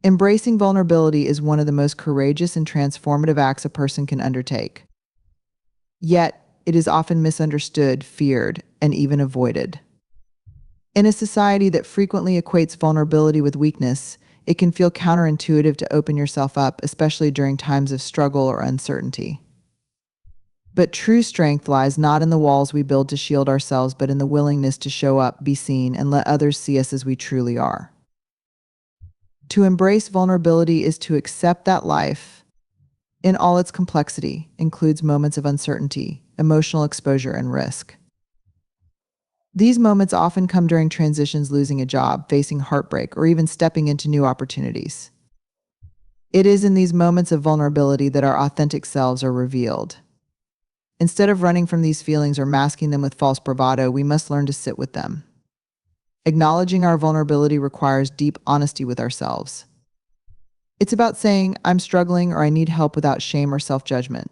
Embracing vulnerability is one of the most courageous and transformative acts a person can undertake. Yet, it is often misunderstood, feared, and even avoided. In a society that frequently equates vulnerability with weakness, it can feel counterintuitive to open yourself up, especially during times of struggle or uncertainty. But true strength lies not in the walls we build to shield ourselves, but in the willingness to show up, be seen, and let others see us as we truly are. To embrace vulnerability is to accept that life, in all its complexity, includes moments of uncertainty, emotional exposure, and risk. These moments often come during transitions, losing a job, facing heartbreak, or even stepping into new opportunities. It is in these moments of vulnerability that our authentic selves are revealed. Instead of running from these feelings or masking them with false bravado, we must learn to sit with them. Acknowledging our vulnerability requires deep honesty with ourselves. It's about saying, "I'm struggling," or "I need help," without shame or self-judgment.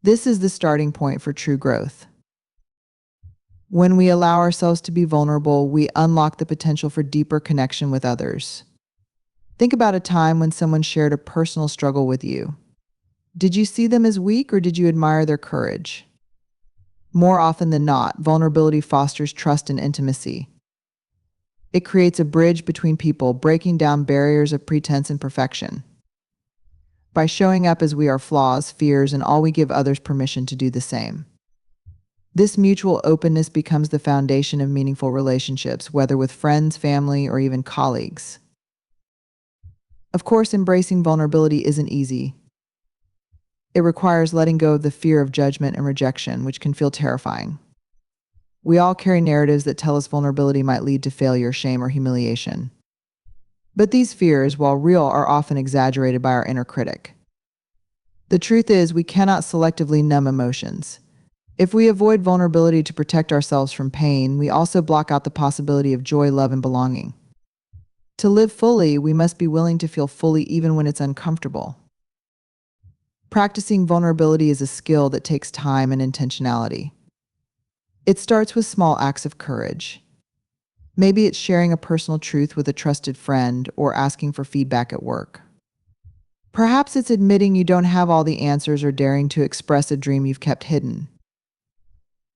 This is the starting point for true growth. When we allow ourselves to be vulnerable, we unlock the potential for deeper connection with others. Think about a time when someone shared a personal struggle with you. Did you see them as weak, or did you admire their courage? More often than not, vulnerability fosters trust and intimacy. It creates a bridge between people, breaking down barriers of pretense and perfection. By showing up as we are, flaws, fears, and all, we give others permission to do the same. This mutual openness becomes the foundation of meaningful relationships, whether with friends, family, or even colleagues. Of course, embracing vulnerability isn't easy. It requires letting go of the fear of judgment and rejection, which can feel terrifying. We all carry narratives that tell us vulnerability might lead to failure, shame, or humiliation. But these fears, while real, are often exaggerated by our inner critic. The truth is, we cannot selectively numb emotions. If we avoid vulnerability to protect ourselves from pain, we also block out the possibility of joy, love, and belonging. To live fully, we must be willing to feel fully even when it's uncomfortable. Practicing vulnerability is a skill that takes time and intentionality. It starts with small acts of courage. Maybe it's sharing a personal truth with a trusted friend or asking for feedback at work. Perhaps it's admitting you don't have all the answers or daring to express a dream you've kept hidden.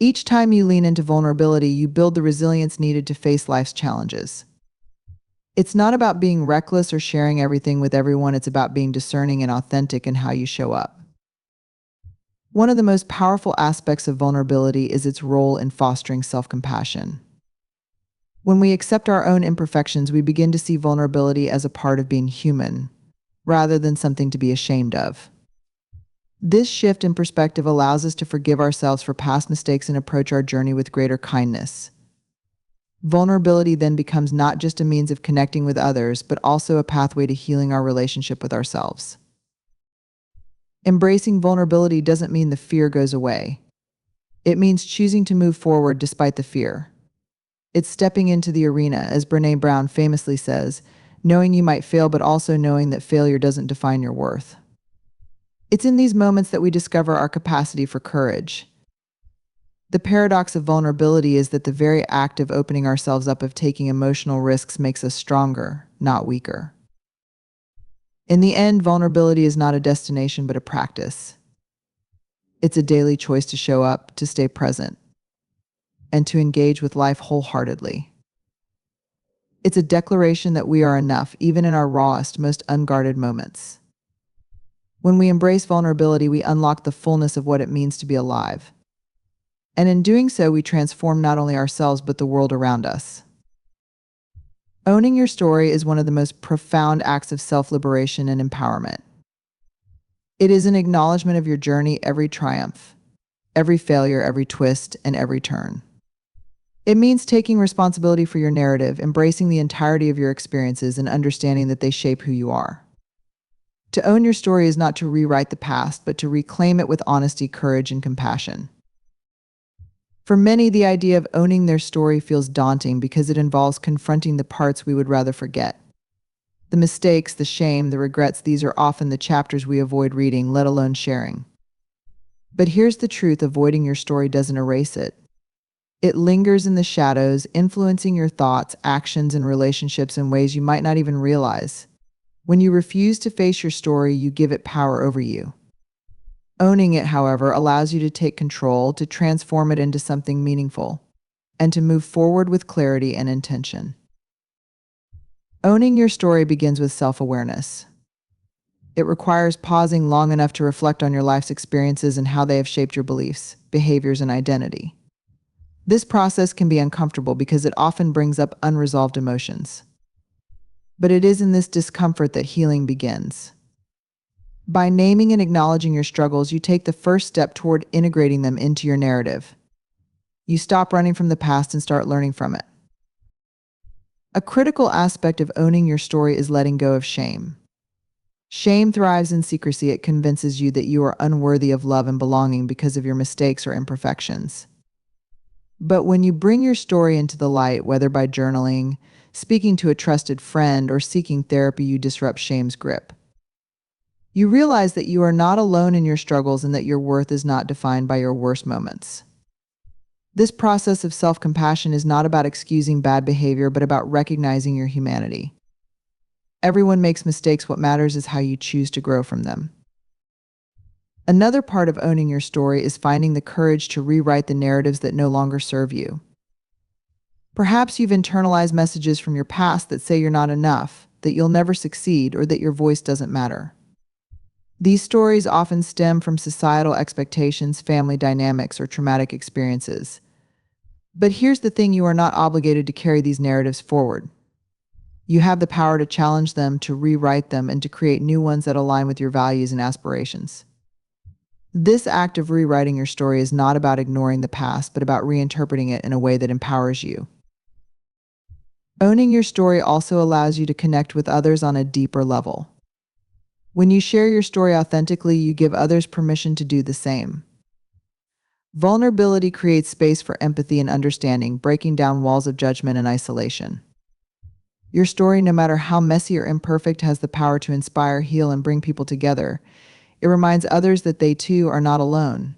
Each time you lean into vulnerability, you build the resilience needed to face life's challenges. It's not about being reckless or sharing everything with everyone. It's about being discerning and authentic in how you show up. One of the most powerful aspects of vulnerability is its role in fostering self-compassion. When we accept our own imperfections, we begin to see vulnerability as a part of being human, rather than something to be ashamed of. This shift in perspective allows us to forgive ourselves for past mistakes and approach our journey with greater kindness. Vulnerability then becomes not just a means of connecting with others, but also a pathway to healing our relationship with ourselves. Embracing vulnerability doesn't mean the fear goes away. It means choosing to move forward despite the fear. It's stepping into the arena, as Brene Brown famously says, knowing you might fail, but also knowing that failure doesn't define your worth. It's in these moments that we discover our capacity for courage. The paradox of vulnerability is that the very act of opening ourselves up, of taking emotional risks, makes us stronger, not weaker. In the end, vulnerability is not a destination, but a practice. It's a daily choice to show up, to stay present, and to engage with life wholeheartedly. It's a declaration that we are enough, even in our rawest, most unguarded moments. When we embrace vulnerability, we unlock the fullness of what it means to be alive. And in doing so, we transform not only ourselves, but the world around us. Owning your story is one of the most profound acts of self-liberation and empowerment. It is an acknowledgement of your journey, every triumph, every failure, every twist, and every turn. It means taking responsibility for your narrative, embracing the entirety of your experiences, and understanding that they shape who you are. To own your story is not to rewrite the past, but to reclaim it with honesty, courage, and compassion. For many, the idea of owning their story feels daunting because it involves confronting the parts we would rather forget. The mistakes, the shame, the regrets, these are often the chapters we avoid reading, let alone sharing. But here's the truth: avoiding your story doesn't erase it. It lingers in the shadows, influencing your thoughts, actions, and relationships in ways you might not even realize. When you refuse to face your story, you give it power over you. Owning it, however, allows you to take control, to transform it into something meaningful, and to move forward with clarity and intention. Owning your story begins with self-awareness. It requires pausing long enough to reflect on your life's experiences and how they have shaped your beliefs, behaviors, and identity. This process can be uncomfortable because it often brings up unresolved emotions. But it is in this discomfort that healing begins. By naming and acknowledging your struggles, you take the first step toward integrating them into your narrative. You stop running from the past and start learning from it. A critical aspect of owning your story is letting go of shame. Shame thrives in secrecy. It convinces you that you are unworthy of love and belonging because of your mistakes or imperfections. But when you bring your story into the light, whether by journaling, speaking to a trusted friend, or seeking therapy, you disrupt shame's grip. You realize that you are not alone in your struggles and that your worth is not defined by your worst moments. This process of self-compassion is not about excusing bad behavior, but about recognizing your humanity. Everyone makes mistakes. What matters is how you choose to grow from them. Another part of owning your story is finding the courage to rewrite the narratives that no longer serve you. Perhaps you've internalized messages from your past that say you're not enough, that you'll never succeed, or that your voice doesn't matter. These stories often stem from societal expectations, family dynamics, or traumatic experiences. But here's the thing: you are not obligated to carry these narratives forward. You have the power to challenge them, to rewrite them, and to create new ones that align with your values and aspirations. This act of rewriting your story is not about ignoring the past, but about reinterpreting it in a way that empowers you. Owning your story also allows you to connect with others on a deeper level. When you share your story authentically, you give others permission to do the same. Vulnerability creates space for empathy and understanding, breaking down walls of judgment and isolation. Your story, no matter how messy or imperfect, has the power to inspire, heal, and bring people together. It reminds others that they too are not alone.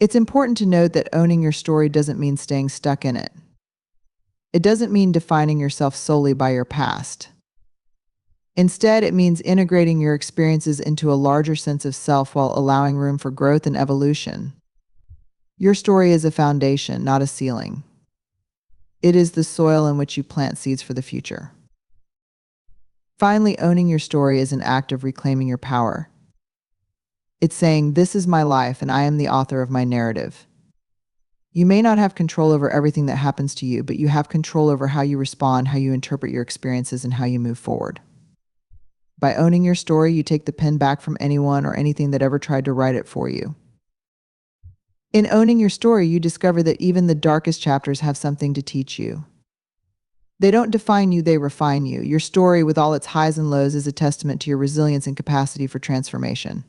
It's important to note that owning your story doesn't mean staying stuck in it. It doesn't mean defining yourself solely by your past. Instead, it means integrating your experiences into a larger sense of self while allowing room for growth and evolution. Your story is a foundation, not a ceiling. It is the soil in which you plant seeds for the future. Finally, owning your story is an act of reclaiming your power. It's saying, "This is my life, and I am the author of my narrative." You may not have control over everything that happens to you, but you have control over how you respond, how you interpret your experiences, and how you move forward. By owning your story, you take the pen back from anyone or anything that ever tried to write it for you. In owning your story, you discover that even the darkest chapters have something to teach you. They don't define you, they refine you. Your story, with all its highs and lows, is a testament to your resilience and capacity for transformation.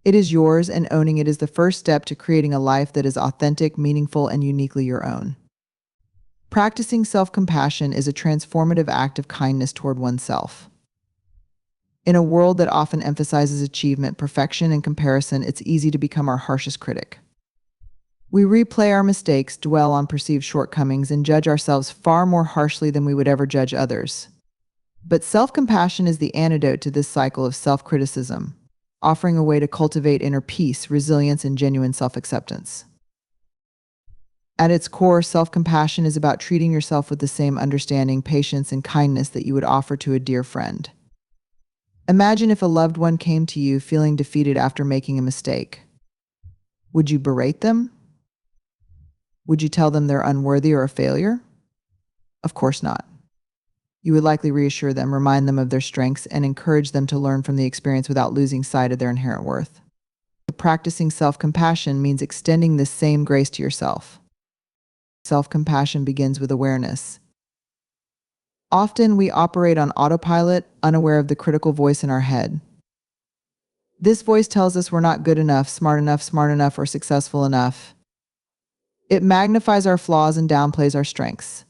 It is yours, and owning it is the first step to creating a life that is authentic, meaningful, and uniquely your own. Practicing self-compassion is a transformative act of kindness toward oneself. In a world that often emphasizes achievement, perfection, and comparison, it's easy to become our harshest critic. We replay our mistakes, dwell on perceived shortcomings, and judge ourselves far more harshly than we would ever judge others. But self-compassion is the antidote to this cycle of self-criticism, offering a way to cultivate inner peace, resilience, and genuine self-acceptance. At its core, self-compassion is about treating yourself with the same understanding, patience, and kindness that you would offer to a dear friend. Imagine if a loved one came to you feeling defeated after making a mistake. Would you berate them? Would you tell them they're unworthy or a failure? Of course not. You would likely reassure them, remind them of their strengths, and encourage them to learn from the experience without losing sight of their inherent worth. Practicing self-compassion means extending this same grace to yourself. Self-compassion begins with awareness. Often we operate on autopilot, unaware of the critical voice in our head. This voice tells us we're not good enough, smart enough, or successful enough. It magnifies our flaws and downplays our strengths.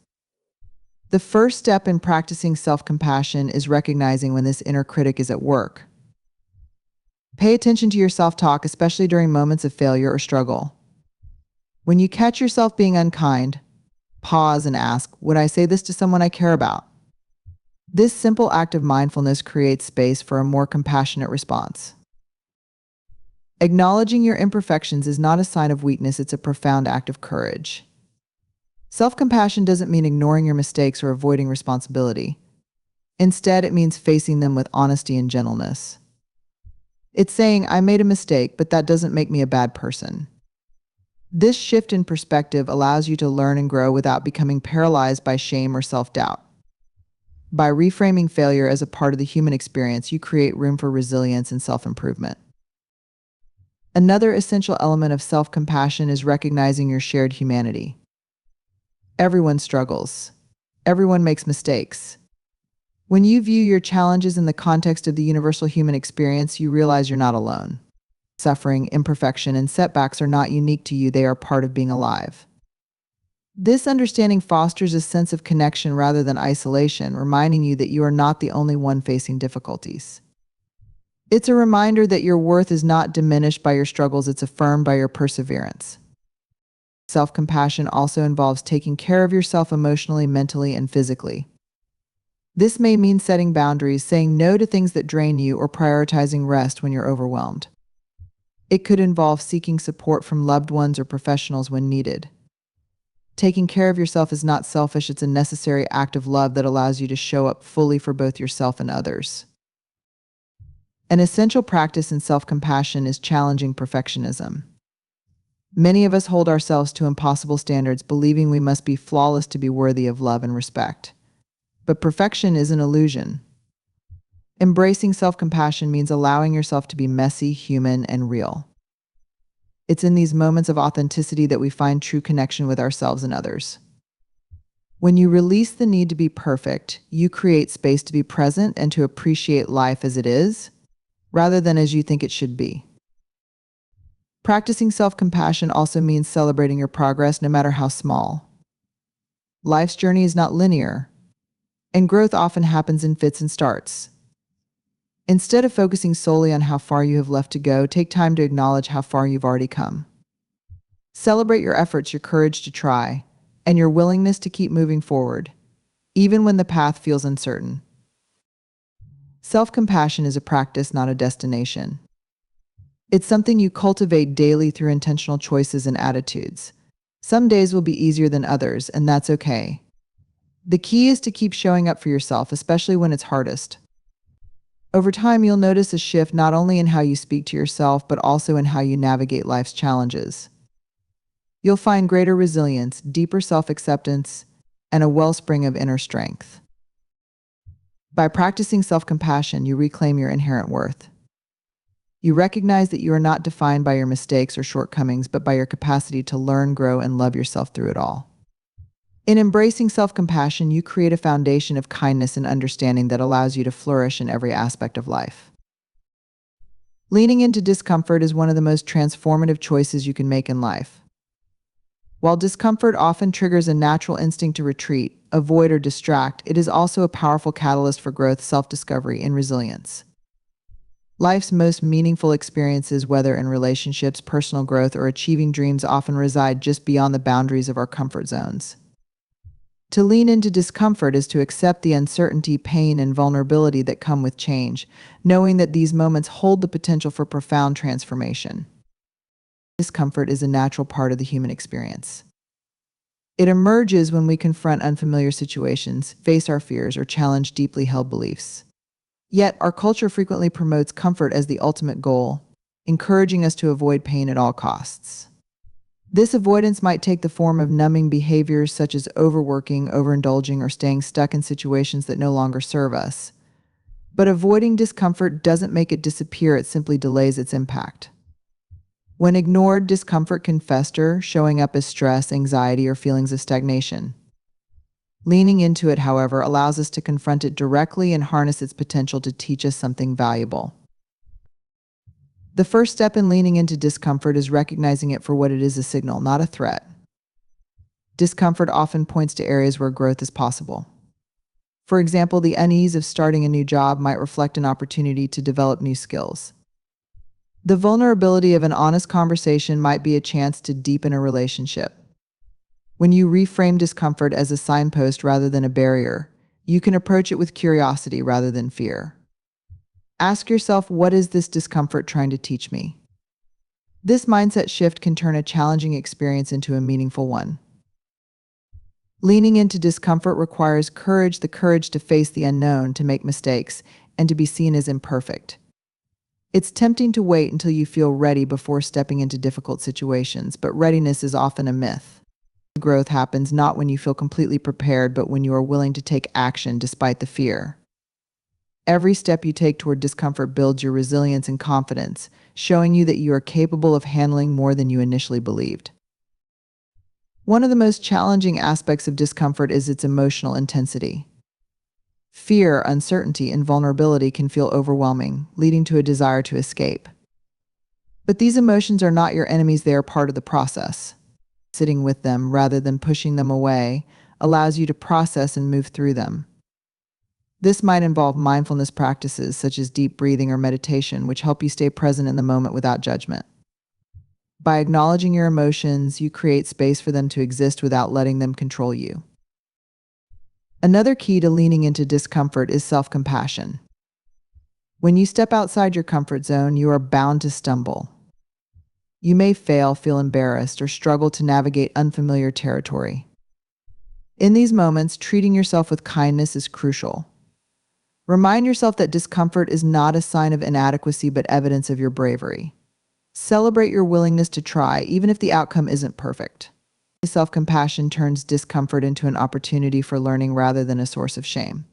The first step in practicing self-compassion is recognizing when this inner critic is at work. Pay attention to your self-talk, especially during moments of failure or struggle. When you catch yourself being unkind, pause and ask, would I say this to someone I care about? This simple act of mindfulness creates space for a more compassionate response. Acknowledging your imperfections is not a sign of weakness, it's a profound act of courage. Self-compassion doesn't mean ignoring your mistakes or avoiding responsibility. Instead, it means facing them with honesty and gentleness. It's saying, I made a mistake, but that doesn't make me a bad person. This shift in perspective allows you to learn and grow without becoming paralyzed by shame or self-doubt. By reframing failure as a part of the human experience, you create room for resilience and self-improvement. Another essential element of self-compassion is recognizing your shared humanity. Everyone struggles. Everyone makes mistakes. When you view your challenges in the context of the universal human experience, you realize you're not alone. Suffering, imperfection, and setbacks are not unique to you, they are part of being alive. This understanding fosters a sense of connection rather than isolation, reminding you that you are not the only one facing difficulties. It's a reminder that your worth is not diminished by your struggles, it's affirmed by your perseverance. Self-compassion also involves taking care of yourself emotionally, mentally, and physically. This may mean setting boundaries, saying no to things that drain you, or prioritizing rest when you're overwhelmed. It could involve seeking support from loved ones or professionals when needed. Taking care of yourself is not selfish, it's a necessary act of love that allows you to show up fully for both yourself and others. An essential practice in self-compassion is challenging perfectionism. Many of us hold ourselves to impossible standards, believing we must be flawless to be worthy of love and respect. But perfection is an illusion. Embracing self-compassion means allowing yourself to be messy, human, and real. It's in these moments of authenticity that we find true connection with ourselves and others. When you release the need to be perfect, you create space to be present and to appreciate life as it is, rather than as you think it should be. Practicing self-compassion also means celebrating your progress, no matter how small. Life's journey is not linear, and growth often happens in fits and starts. Instead of focusing solely on how far you have left to go, take time to acknowledge how far you've already come. Celebrate your efforts, your courage to try, and your willingness to keep moving forward, even when the path feels uncertain. Self-compassion is a practice, not a destination. It's something you cultivate daily through intentional choices and attitudes. Some days will be easier than others, and that's okay. The key is to keep showing up for yourself, especially when it's hardest. Over time, you'll notice a shift not only in how you speak to yourself, but also in how you navigate life's challenges. You'll find greater resilience, deeper self-acceptance, and a wellspring of inner strength. By practicing self-compassion, you reclaim your inherent worth. You recognize that you are not defined by your mistakes or shortcomings, but by your capacity to learn, grow, and love yourself through it all. In embracing self-compassion, you create a foundation of kindness and understanding that allows you to flourish in every aspect of life. Leaning into discomfort is one of the most transformative choices you can make in life. While discomfort often triggers a natural instinct to retreat, avoid, or distract, it is also a powerful catalyst for growth, self-discovery, and resilience. Life's most meaningful experiences, whether in relationships, personal growth, or achieving dreams, often reside just beyond the boundaries of our comfort zones. To lean into discomfort is to accept the uncertainty, pain, and vulnerability that come with change, knowing that these moments hold the potential for profound transformation. Discomfort is a natural part of the human experience. It emerges when we confront unfamiliar situations, face our fears, or challenge deeply held beliefs. Yet, our culture frequently promotes comfort as the ultimate goal, encouraging us to avoid pain at all costs. This avoidance might take the form of numbing behaviors such as overworking, overindulging, or staying stuck in situations that no longer serve us. But avoiding discomfort doesn't make it disappear, it simply delays its impact. When ignored, discomfort can fester, showing up as stress, anxiety, or feelings of stagnation. Leaning into it, however, allows us to confront it directly and harness its potential to teach us something valuable. The first step in leaning into discomfort is recognizing it for what it is, a signal, not a threat. Discomfort often points to areas where growth is possible. For example, the unease of starting a new job might reflect an opportunity to develop new skills. The vulnerability of an honest conversation might be a chance to deepen a relationship. When you reframe discomfort as a signpost rather than a barrier, You can approach it with curiosity rather than fear. Ask yourself, what is this discomfort trying to teach me? This mindset shift can turn a challenging experience into a meaningful one. Leaning into discomfort requires courage, the courage to face the unknown, to make mistakes, and to be seen as imperfect. It's tempting to wait until you feel ready before stepping into difficult situations, but readiness is often a myth. Growth happens not when you feel completely prepared, but when you are willing to take action despite the fear. Every step you take toward discomfort builds your resilience and confidence, showing you that you are capable of handling more than you initially believed. One of the most challenging aspects of discomfort is its emotional intensity. Fear, uncertainty, and vulnerability can feel overwhelming, leading to a desire to escape. But these emotions are not your enemies, they are part of the process. Sitting with them rather than pushing them away allows you to process and move through them. This might involve mindfulness practices such as deep breathing or meditation, which help you stay present in the moment without judgment. By acknowledging your emotions, you create space for them to exist without letting them control you. Another key to leaning into discomfort is self-compassion. When you step outside your comfort zone, you are bound to stumble. You may fail, feel embarrassed, or struggle to navigate unfamiliar territory. In these moments, treating yourself with kindness is crucial. Remind yourself that discomfort is not a sign of inadequacy but evidence of your bravery. Celebrate your willingness to try, even if the outcome isn't perfect. Self-compassion turns discomfort into an opportunity for learning rather than a source of shame.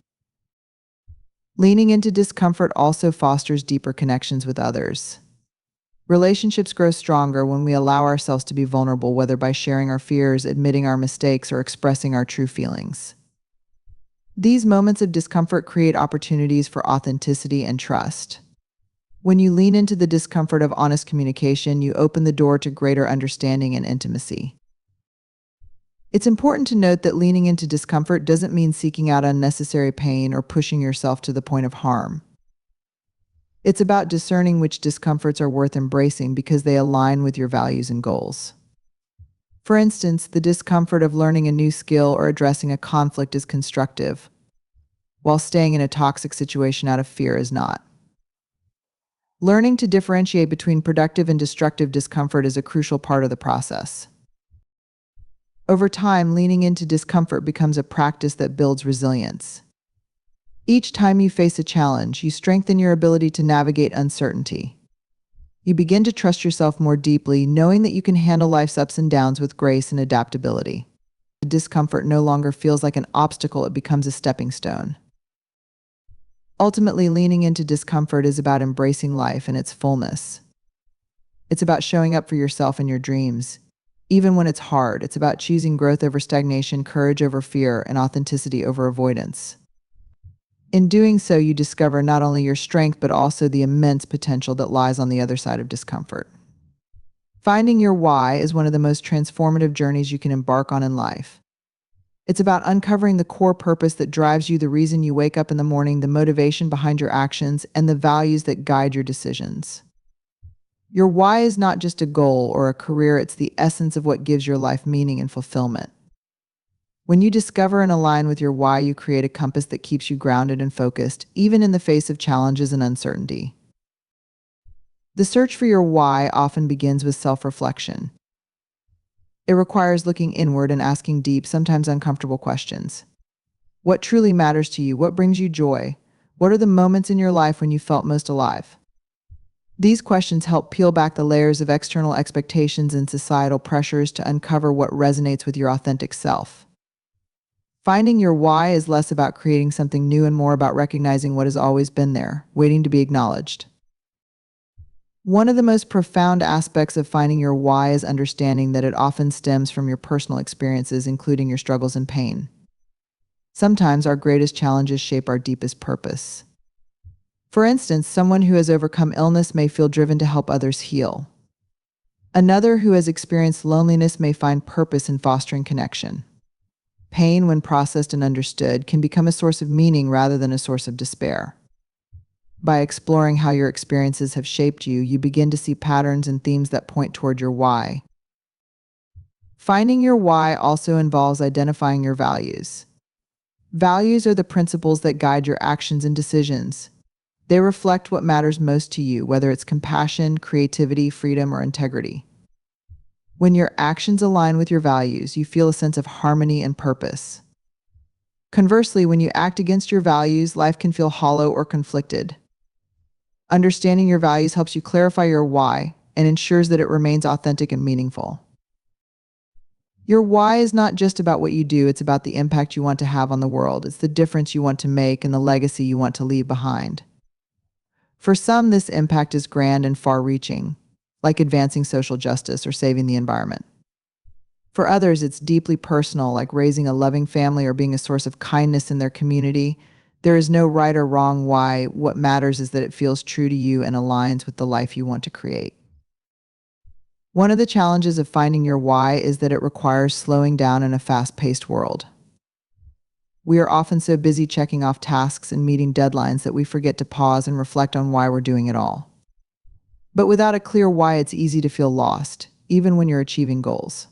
Leaning into discomfort also fosters deeper connections with others. Relationships grow stronger when we allow ourselves to be vulnerable, whether by sharing our fears, admitting our mistakes, or expressing our true feelings. These moments of discomfort create opportunities for authenticity and trust. When you lean into the discomfort of honest communication, you open the door to greater understanding and intimacy. It's important to note that leaning into discomfort doesn't mean seeking out unnecessary pain or pushing yourself to the point of harm. It's about discerning which discomforts are worth embracing because they align with your values and goals. For instance, the discomfort of learning a new skill or addressing a conflict is constructive, while staying in a toxic situation out of fear is not. Learning to differentiate between productive and destructive discomfort is a crucial part of the process. Over time, leaning into discomfort becomes a practice that builds resilience. Each time you face a challenge, you strengthen your ability to navigate uncertainty. You begin to trust yourself more deeply, knowing that you can handle life's ups and downs with grace and adaptability. Discomfort no longer feels like an obstacle, it becomes a stepping stone. Ultimately, leaning into discomfort is about embracing life in its fullness. It's about showing up for yourself and your dreams. Even when it's hard, it's about choosing growth over stagnation, courage over fear, and authenticity over avoidance. In doing so, you discover not only your strength, but also the immense potential that lies on the other side of discomfort. Finding your why is one of the most transformative journeys you can embark on in life. It's about uncovering the core purpose that drives you, the reason you wake up in the morning, the motivation behind your actions, and the values that guide your decisions. Your why is not just a goal or a career, it's the essence of what gives your life meaning and fulfillment. When you discover and align with your why, you create a compass that keeps you grounded and focused, even in the face of challenges and uncertainty. The search for your why often begins with self-reflection. It requires looking inward and asking deep, sometimes uncomfortable questions. What truly matters to you? What brings you joy? What are the moments in your life when you felt most alive? These questions help peel back the layers of external expectations and societal pressures to uncover what resonates with your authentic self. Finding your why is less about creating something new and more about recognizing what has always been there, waiting to be acknowledged. One of the most profound aspects of finding your why is understanding that it often stems from your personal experiences, including your struggles and pain. Sometimes our greatest challenges shape our deepest purpose. For instance, someone who has overcome illness may feel driven to help others heal. Another who has experienced loneliness may find purpose in fostering connection. Pain, when processed and understood, can become a source of meaning rather than a source of despair. By exploring how your experiences have shaped you, you begin to see patterns and themes that point toward your why. Finding your why also involves identifying your values. Values are the principles that guide your actions and decisions. They reflect what matters most to you, whether it's compassion, creativity, freedom, or integrity. When your actions align with your values, you feel a sense of harmony and purpose. Conversely, when you act against your values, life can feel hollow or conflicted. Understanding your values helps you clarify your why and ensures that it remains authentic and meaningful. Your why is not just about what you do, it's about the impact you want to have on the world. It's the difference you want to make and the legacy you want to leave behind. For some, this impact is grand and far-reaching, like advancing social justice or saving the environment. For others, it's deeply personal, like raising a loving family or being a source of kindness in their community. There is no right or wrong why. What matters is that it feels true to you and aligns with the life you want to create. One of the challenges of finding your why is that it requires slowing down in a fast-paced world. We are often so busy checking off tasks and meeting deadlines that we forget to pause and reflect on why we're doing it all. But without a clear why, it's easy to feel lost, even when you're achieving goals.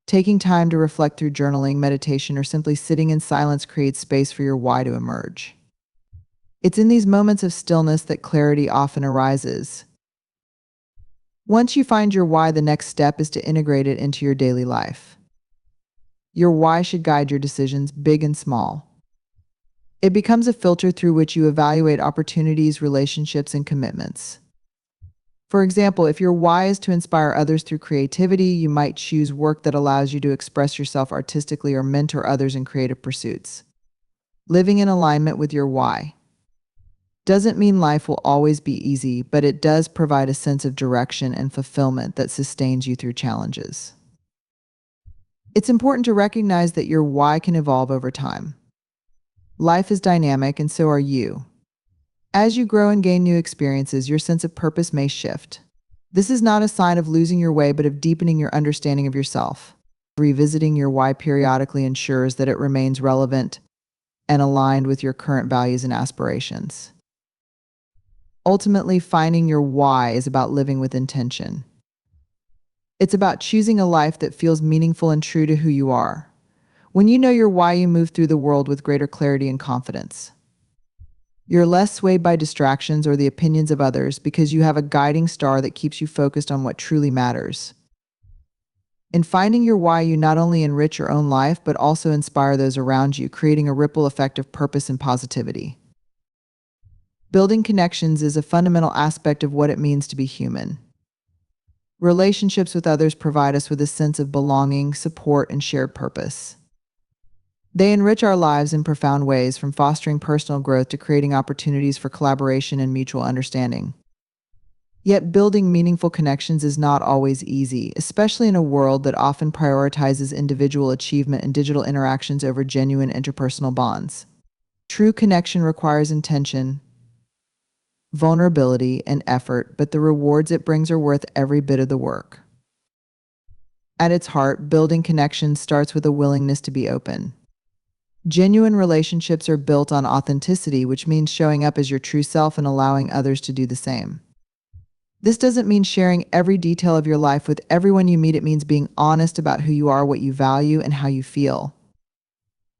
Taking time to reflect through journaling, meditation, or simply sitting in silence creates space for your why to emerge. It's in these moments of stillness that clarity often arises. Once you find your why, the next step is to integrate it into your daily life. Your why should guide your decisions, big and small. It becomes a filter through which you evaluate opportunities, relationships, and commitments. For example, if your why is to inspire others through creativity, you might choose work that allows you to express yourself artistically or mentor others in creative pursuits. Living in alignment with your why doesn't mean life will always be easy, but it does provide a sense of direction and fulfillment that sustains you through challenges. It's important to recognize that your why can evolve over time. Life is dynamic, and so are you. As you grow and gain new experiences, your sense of purpose may shift. This is not a sign of losing your way, but of deepening your understanding of yourself. Revisiting your why periodically ensures that it remains relevant and aligned with your current values and aspirations. Ultimately, finding your why is about living with intention. It's about choosing a life that feels meaningful and true to who you are. When you know your why, you move through the world with greater clarity and confidence. You're less swayed by distractions or the opinions of others because you have a guiding star that keeps you focused on what truly matters. In finding your why, you not only enrich your own life, but also inspire those around you, creating a ripple effect of purpose and positivity. Building connections is a fundamental aspect of what it means to be human. Relationships with others provide us with a sense of belonging, support, and shared purpose. They enrich our lives in profound ways, from fostering personal growth to creating opportunities for collaboration and mutual understanding. Yet building meaningful connections is not always easy, especially in a world that often prioritizes individual achievement and digital interactions over genuine interpersonal bonds. True connection requires intention, vulnerability, and effort, but the rewards it brings are worth every bit of the work. At its heart, building connections starts with a willingness to be open. Genuine relationships are built on authenticity, which means showing up as your true self and allowing others to do the same. This doesn't mean sharing every detail of your life with everyone you meet. It means being honest about who you are, what you value, and how you feel.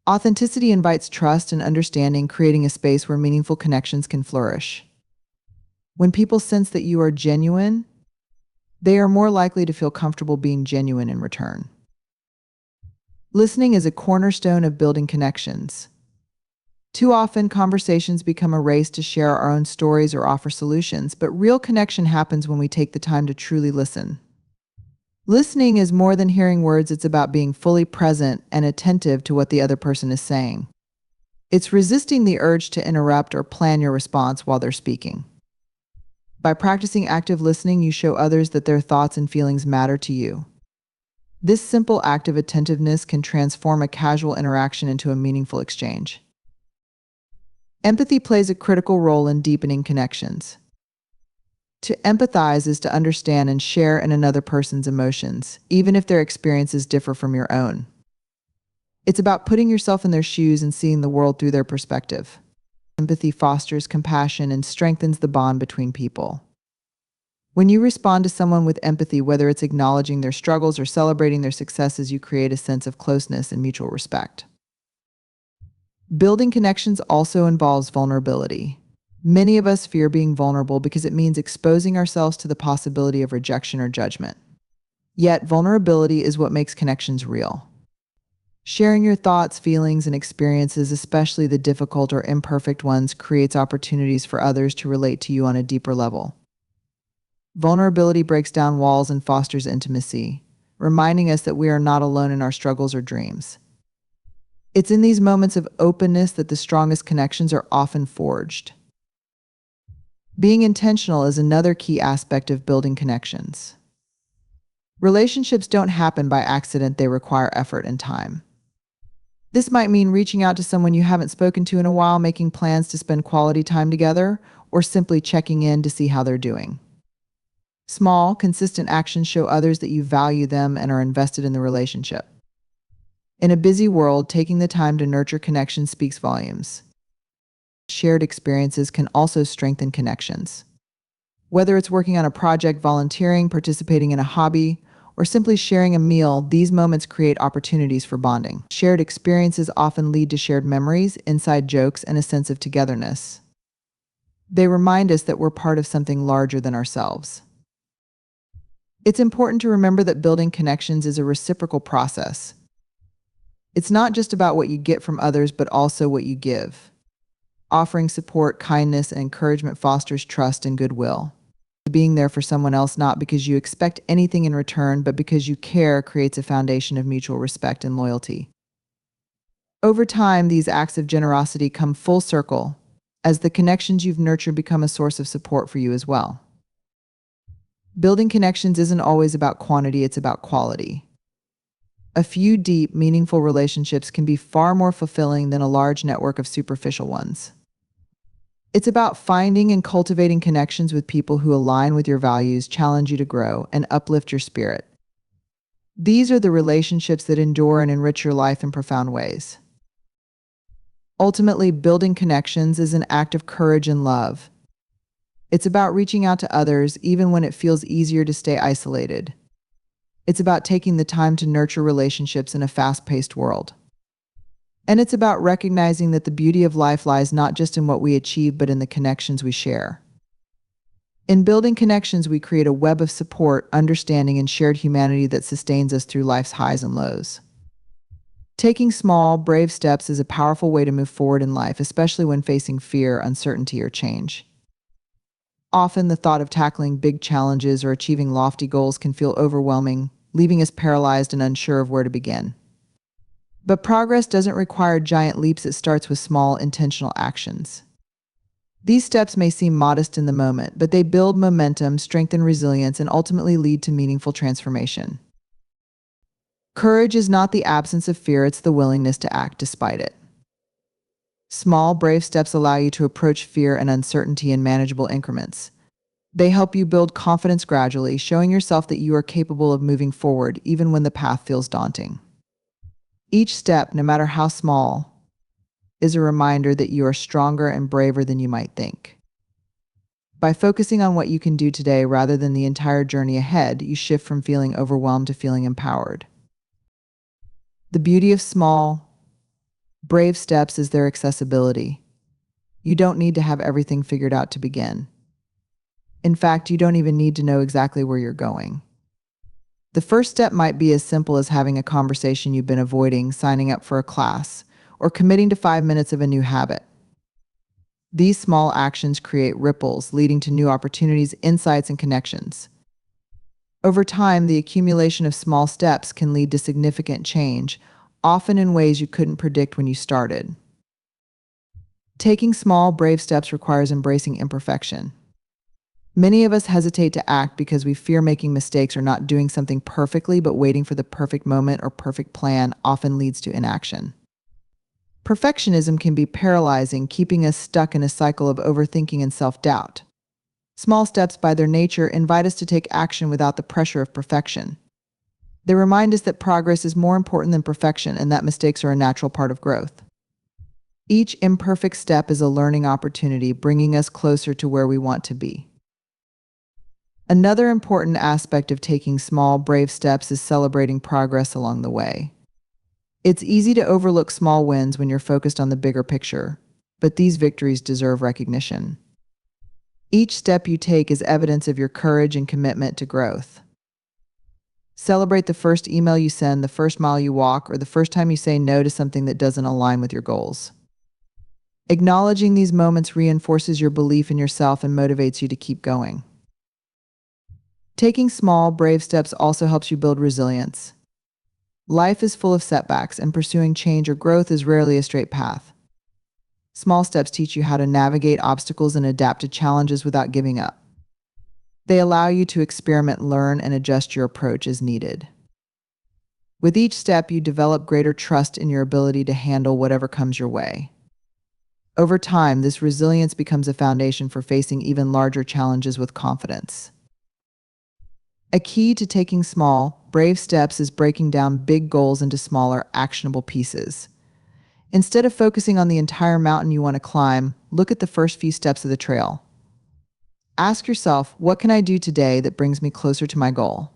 Authenticity invites trust and understanding, creating a space where meaningful connections can flourish. When people sense that you are genuine, they are more likely to feel comfortable being genuine in return. Listening is a cornerstone of building connections. Too often, conversations become a race to share our own stories or offer solutions, but real connection happens when we take the time to truly listen. Listening is more than hearing words. It's about being fully present and attentive to what the other person is saying. It's resisting the urge to interrupt or plan your response while they're speaking. By practicing active listening, you show others that their thoughts and feelings matter to you. This simple act of attentiveness can transform a casual interaction into a meaningful exchange. Empathy plays a critical role in deepening connections. To empathize is to understand and share in another person's emotions, even if their experiences differ from your own. It's about putting yourself in their shoes and seeing the world through their perspective. Empathy fosters compassion and strengthens the bond between people. When you respond to someone with empathy, whether it's acknowledging their struggles or celebrating their successes, you create a sense of closeness and mutual respect. Building connections also involves vulnerability. Many of us fear being vulnerable because it means exposing ourselves to the possibility of rejection or judgment. Yet, vulnerability is what makes connections real. Sharing your thoughts, feelings, and experiences, especially the difficult or imperfect ones, creates opportunities for others to relate to you on a deeper level. Vulnerability breaks down walls and fosters intimacy, reminding us that we are not alone in our struggles or dreams. It's in these moments of openness that the strongest connections are often forged. Being intentional is another key aspect of building connections. Relationships don't happen by accident, they require effort and time. This might mean reaching out to someone you haven't spoken to in a while, making plans to spend quality time together, or simply checking in to see how they're doing. Small, consistent actions show others that you value them and are invested in the relationship. In a busy world, taking the time to nurture connections speaks volumes. Shared experiences can also strengthen connections. Whether it's working on a project, volunteering, participating in a hobby, or simply sharing a meal, these moments create opportunities for bonding. Shared experiences often lead to shared memories, inside jokes, and a sense of togetherness. They remind us that we're part of something larger than ourselves. It's important to remember that building connections is a reciprocal process. It's not just about what you get from others, but also what you give. Offering support, kindness, and encouragement fosters trust and goodwill. Being there for someone else not because you expect anything in return, but because you care, creates a foundation of mutual respect and loyalty. Over time, these acts of generosity come full circle, as the connections you've nurtured become a source of support for you as well. Building connections isn't always about quantity, it's about quality. A few deep, meaningful relationships can be far more fulfilling than a large network of superficial ones. It's about finding and cultivating connections with people who align with your values, challenge you to grow, and uplift your spirit. These are the relationships that endure and enrich your life in profound ways. Ultimately, building connections is an act of courage and love. It's about reaching out to others even when it feels easier to stay isolated. It's about taking the time to nurture relationships in a fast-paced world. And it's about recognizing that the beauty of life lies not just in what we achieve, but in the connections we share. In building connections, we create a web of support, understanding, and shared humanity that sustains us through life's highs and lows. Taking small, brave steps is a powerful way to move forward in life, especially when facing fear, uncertainty, or change. Often, the thought of tackling big challenges or achieving lofty goals can feel overwhelming, leaving us paralyzed and unsure of where to begin. But progress doesn't require giant leaps, it starts with small, intentional actions. These steps may seem modest in the moment, but they build momentum, strengthen resilience, and ultimately lead to meaningful transformation. Courage is not the absence of fear, it's the willingness to act despite it. Small, brave steps allow you to approach fear and uncertainty in manageable increments. They help you build confidence gradually, showing yourself that you are capable of moving forward even when the path feels daunting. Each step, no matter how small, is a reminder that you are stronger and braver than you might think. By focusing on what you can do today rather than the entire journey ahead, you shift from feeling overwhelmed to feeling empowered. The beauty of small, brave steps is their accessibility. You don't need to have everything figured out to begin. In fact, you don't even need to know exactly where you're going. The first step might be as simple as having a conversation you've been avoiding, signing up for a class, or committing to 5 minutes of a new habit. These small actions create ripples, leading to new opportunities, insights, and connections. Over time, the accumulation of small steps can lead to significant change, often in ways you couldn't predict when you started. Taking small, brave steps requires embracing imperfection. Many of us hesitate to act because we fear making mistakes or not doing something perfectly, but waiting for the perfect moment or perfect plan often leads to inaction. Perfectionism can be paralyzing, keeping us stuck in a cycle of overthinking and self-doubt. Small steps, by their nature, invite us to take action without the pressure of perfection. They remind us that progress is more important than perfection and that mistakes are a natural part of growth. Each imperfect step is a learning opportunity, bringing us closer to where we want to be. Another important aspect of taking small, brave steps is celebrating progress along the way. It's easy to overlook small wins when you're focused on the bigger picture, but these victories deserve recognition. Each step you take is evidence of your courage and commitment to growth. Celebrate the first email you send, the first mile you walk, or the first time you say no to something that doesn't align with your goals. Acknowledging these moments reinforces your belief in yourself and motivates you to keep going. Taking small, brave steps also helps you build resilience. Life is full of setbacks, and pursuing change or growth is rarely a straight path. Small steps teach you how to navigate obstacles and adapt to challenges without giving up. They allow you to experiment, learn, and adjust your approach as needed. With each step, you develop greater trust in your ability to handle whatever comes your way. Over time, this resilience becomes a foundation for facing even larger challenges with confidence. A key to taking small, brave steps is breaking down big goals into smaller, actionable pieces. Instead of focusing on the entire mountain you want to climb, look at the first few steps of the trail. Ask yourself, what can I do today that brings me closer to my goal?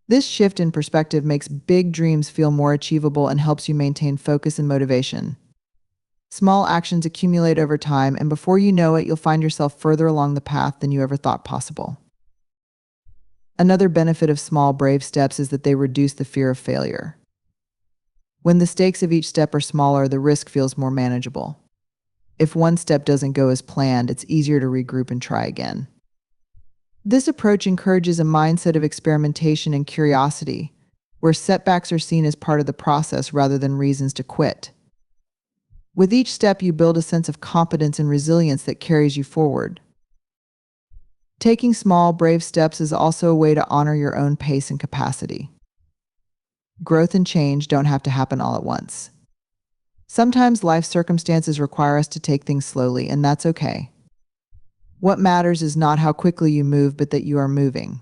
This shift in perspective makes big dreams feel more achievable and helps you maintain focus and motivation. Small actions accumulate over time, and before you know it, you'll find yourself further along the path than you ever thought possible. Another benefit of small, brave steps is that they reduce the fear of failure. When the stakes of each step are smaller, the risk feels more manageable. If one step doesn't go as planned, it's easier to regroup and try again. This approach encourages a mindset of experimentation and curiosity, where setbacks are seen as part of the process rather than reasons to quit. With each step, you build a sense of competence and resilience that carries you forward. Taking small, brave steps is also a way to honor your own pace and capacity. Growth and change don't have to happen all at once. Sometimes life circumstances require us to take things slowly, and that's okay. What matters is not how quickly you move, but that you are moving.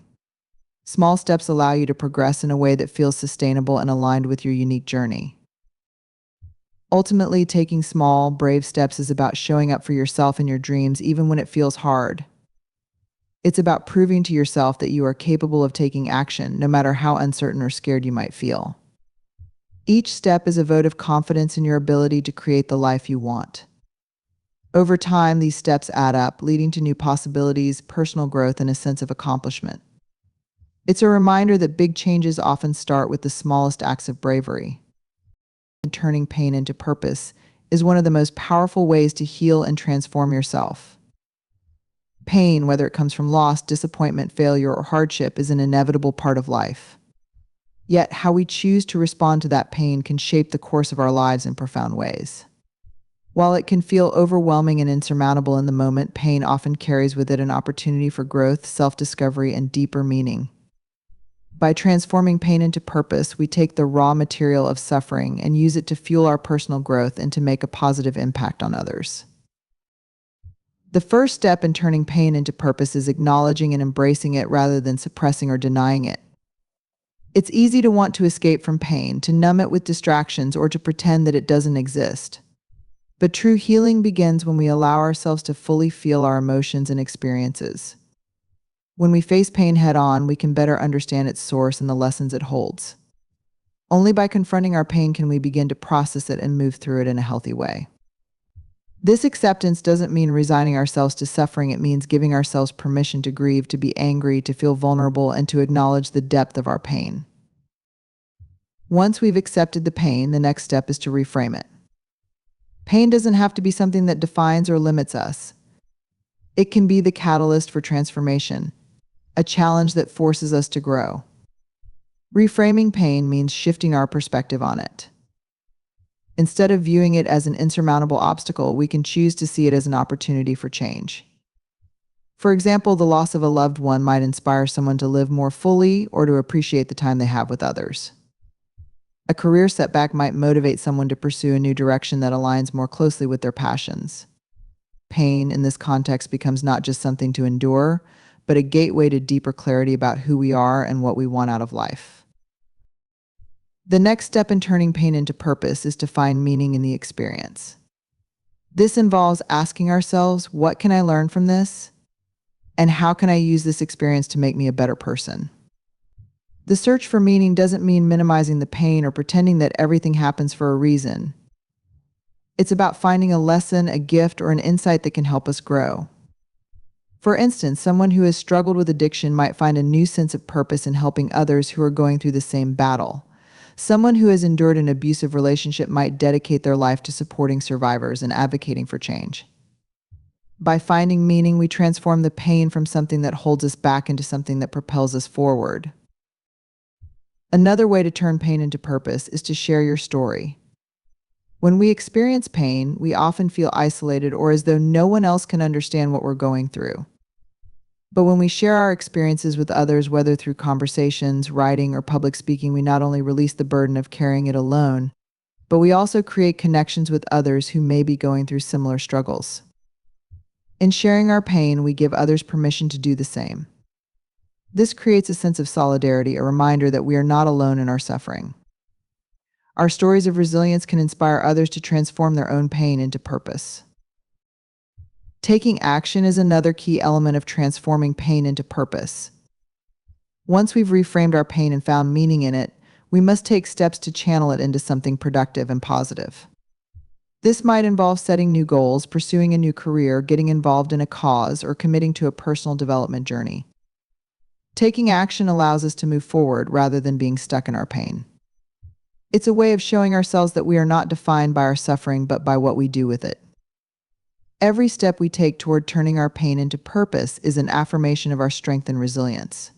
Small steps allow you to progress in a way that feels sustainable and aligned with your unique journey. Ultimately, taking small, brave steps is about showing up for yourself and your dreams even when it feels hard. It's about proving to yourself that you are capable of taking action, no matter how uncertain or scared you might feel. Each step is a vote of confidence in your ability to create the life you want. Over time, these steps add up, leading to new possibilities, personal growth, and a sense of accomplishment. It's a reminder that big changes often start with the smallest acts of bravery. Turning pain into purpose is one of the most powerful ways to heal and transform yourself. Pain, whether it comes from loss, disappointment, failure, or hardship, is an inevitable part of life. Yet, how we choose to respond to that pain can shape the course of our lives in profound ways. While it can feel overwhelming and insurmountable in the moment, pain often carries with it an opportunity for growth, self-discovery, and deeper meaning. By transforming pain into purpose, we take the raw material of suffering and use it to fuel our personal growth and to make a positive impact on others. The first step in turning pain into purpose is acknowledging and embracing it rather than suppressing or denying it. It's easy to want to escape from pain, to numb it with distractions, or to pretend that it doesn't exist. But true healing begins when we allow ourselves to fully feel our emotions and experiences. When we face pain head-on, we can better understand its source and the lessons it holds. Only by confronting our pain can we begin to process it and move through it in a healthy way. This acceptance doesn't mean resigning ourselves to suffering. It means giving ourselves permission to grieve, to be angry, to feel vulnerable, and to acknowledge the depth of our pain. Once we've accepted the pain, the next step is to reframe it. Pain doesn't have to be something that defines or limits us. It can be the catalyst for transformation, a challenge that forces us to grow. Reframing pain means shifting our perspective on it. Instead of viewing it as an insurmountable obstacle, we can choose to see it as an opportunity for change. For example, the loss of a loved one might inspire someone to live more fully or to appreciate the time they have with others. A career setback might motivate someone to pursue a new direction that aligns more closely with their passions. Pain, in this context, becomes not just something to endure, but a gateway to deeper clarity about who we are and what we want out of life. The next step in turning pain into purpose is to find meaning in the experience. This involves asking ourselves, what can I learn from this? And how can I use this experience to make me a better person? The search for meaning doesn't mean minimizing the pain or pretending that everything happens for a reason. It's about finding a lesson, a gift, or an insight that can help us grow. For instance, someone who has struggled with addiction might find a new sense of purpose in helping others who are going through the same battle. Someone who has endured an abusive relationship might dedicate their life to supporting survivors and advocating for change. By finding meaning, we transform the pain from something that holds us back into something that propels us forward. Another way to turn pain into purpose is to share your story. When we experience pain, we often feel isolated or as though no one else can understand what we're going through. But when we share our experiences with others, whether through conversations, writing, or public speaking, we not only release the burden of carrying it alone, but we also create connections with others who may be going through similar struggles. In sharing our pain, we give others permission to do the same. This creates a sense of solidarity, a reminder that we are not alone in our suffering. Our stories of resilience can inspire others to transform their own pain into purpose. Taking action is another key element of transforming pain into purpose. Once we've reframed our pain and found meaning in it, we must take steps to channel it into something productive and positive. This might involve setting new goals, pursuing a new career, getting involved in a cause, or committing to a personal development journey. Taking action allows us to move forward rather than being stuck in our pain. It's a way of showing ourselves that we are not defined by our suffering, but by what we do with it. Every step we take toward turning our pain into purpose is an affirmation of our strength and resilience.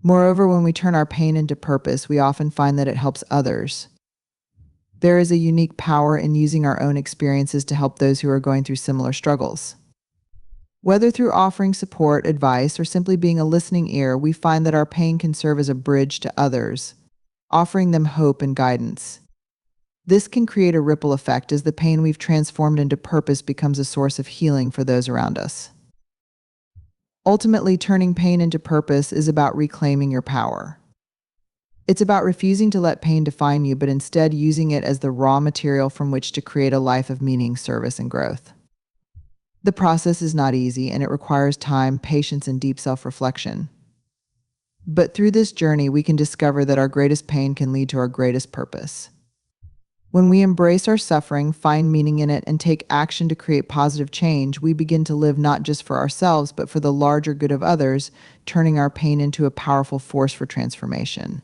Moreover, when we turn our pain into purpose, we often find that it helps others. There is a unique power in using our own experiences to help those who are going through similar struggles. Whether through offering support, advice, or simply being a listening ear, we find that our pain can serve as a bridge to others, offering them hope and guidance. This can create a ripple effect as the pain we've transformed into purpose becomes a source of healing for those around us. Ultimately, turning pain into purpose is about reclaiming your power. It's about refusing to let pain define you, but instead using it as the raw material from which to create a life of meaning, service, and growth. The process is not easy, and it requires time, patience, and deep self-reflection. But through this journey, we can discover that our greatest pain can lead to our greatest purpose. When we embrace our suffering, find meaning in it, and take action to create positive change, we begin to live not just for ourselves, but for the larger good of others, turning our pain into a powerful force for transformation.